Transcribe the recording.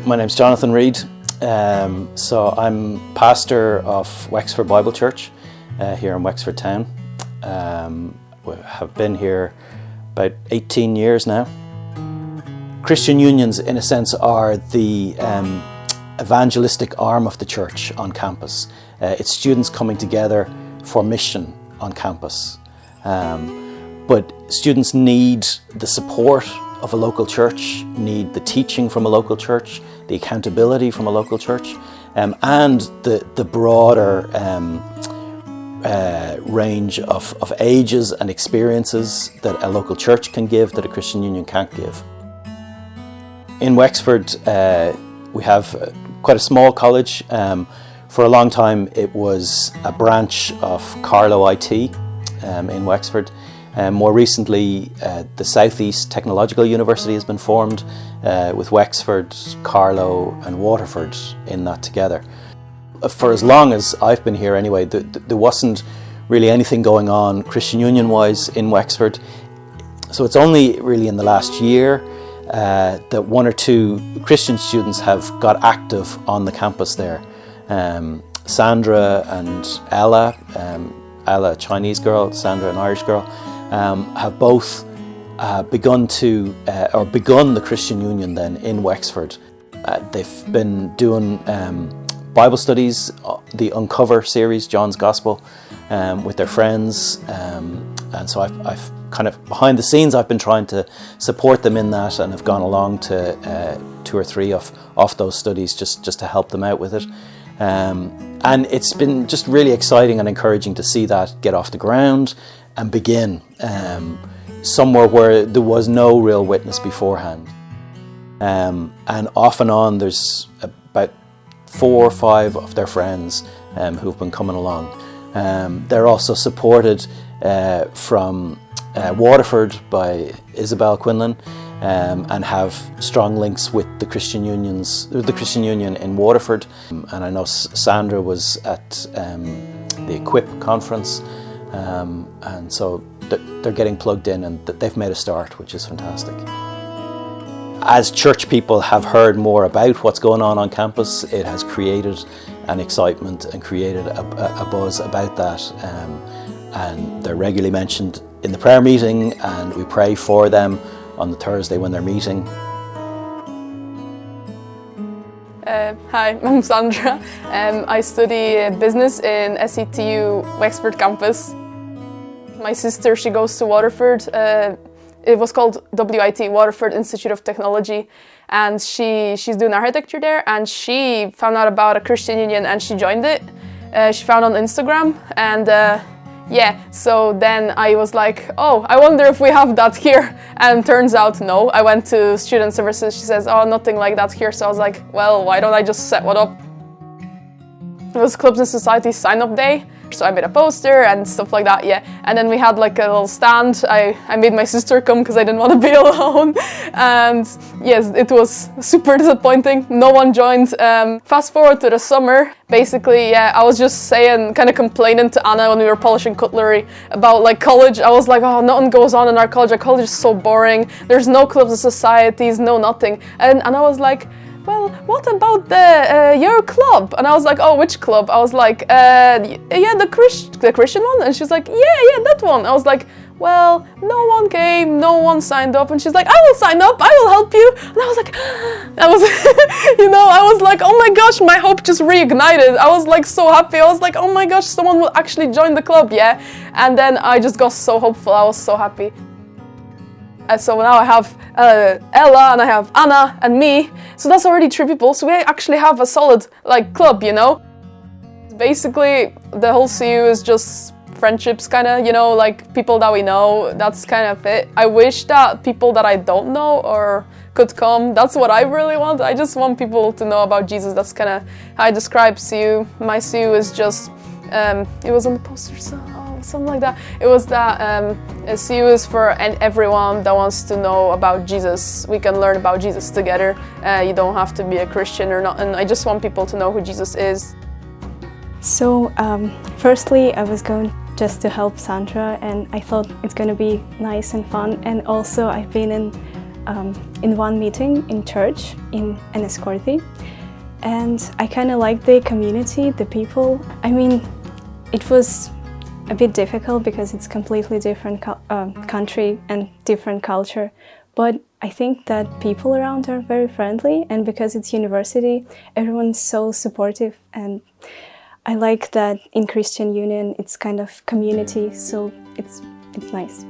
My name's Jonathan Reid. So I'm pastor of Wexford Bible Church here in Wexford town. We have been here about 18 years now. Christian unions, in a sense, are the evangelistic arm of the church on campus. It's students coming together for mission on campus. But students need the support of a local church, need the teaching from a local church, the accountability from a local church, and the broader range of ages and experiences that a local church can give that a Christian union can't give. In Wexford, we have quite a small college. For a long time, it was a branch of Carlow IT in Wexford. More recently, the South East Technological University has been formed with Wexford, Carlow and Waterford in that together. For as long as I've been here anyway, there wasn't really anything going on Christian Union-wise in Wexford. So it's only really in the last year that one or two Christian students have got active on the campus there. Sandra and Ella, Ella a Chinese girl, Sandra an Irish girl, have both begun the Christian Union then in Wexford. They've been doing Bible studies, the Uncover series, John's Gospel, with their friends, and so I've kind of behind the scenes I've been trying to support them in that, and have gone along to 2 or 3 of those studies just to help them out with it. And it's been just really exciting and encouraging to see that get off the ground and begin somewhere where there was no real witness beforehand. And off and on there's about 4 or 5 of their friends who've been coming along. They're also supported from Waterford by Isabel Quinlan, and have strong links with the Christian Union in Waterford. And I know Sandra was at the Equip conference, and so they're getting plugged in, and they've made a start, which is fantastic. As church people have heard more about what's going on campus, it has created an excitement and created a buzz about that, and they're regularly mentioned in the prayer meeting, and we pray for them on the Thursday when they're meeting. Hi, I'm Sandra. I study business in SETU Wexford Campus. My sister, she goes to Waterford. It was called WIT, Waterford Institute of Technology, and she's doing architecture there, and she found out about a Christian Union and she joined it. She found on Instagram, and yeah, so then I was like, oh, I wonder if we have that here. And turns out, no. I went to student services. She says, oh, nothing like that here. So I was like, well, why don't I just set one up? It was Clubs and Societies sign-up day. So I made a poster and stuff like that, yeah. And then we had like a little stand. I made my sister come because I didn't want to be alone. And yes, it was super disappointing. No one joined. Fast forward to the summer. Basically, yeah, I was just saying, kind of complaining to Anna when we were polishing cutlery about like college. I was like, oh, nothing goes on in our college. Our college is so boring. There's no clubs and societies, no nothing. And Anna was like, well, what about your club? And I was like, oh, which club? I was like, yeah, the Christian one? And she's like, yeah, that one. I was like, well, no one came, no one signed up. And she's like, I will sign up, I will help you. And I was like, I was like, oh my gosh, my hope just reignited. I was like so happy. I was like, oh my gosh, someone will actually join the club, yeah. And then I just got so hopeful. I was so happy. And so now I have Ella, and I have Anna and me. So that's already 3 people. So we actually have a solid like club, you know. Basically, the whole CU is just friendships, kind of, you know, like people that we know. That's kind of it. I wish that people that I don't know or could come. That's what I really want. I just want people to know about Jesus. That's kind of how I describe CU. My CU is just, it was on the poster, so something like that. It was that CU is for everyone that wants to know about Jesus. We can learn about Jesus together. You don't have to be a Christian or not. And I just want people to know who Jesus is. So, firstly, I was going just to help Sandra, and I thought it's going to be nice and fun. And also, I've been in in one meeting in church in Enniscorthy, and I kind of liked the community, the people. I mean, it was a bit difficult because it's completely different country and different culture, but I think that people around are very friendly, and because it's university, everyone's so supportive, and I like that in Christian Union it's kind of community, so it's nice.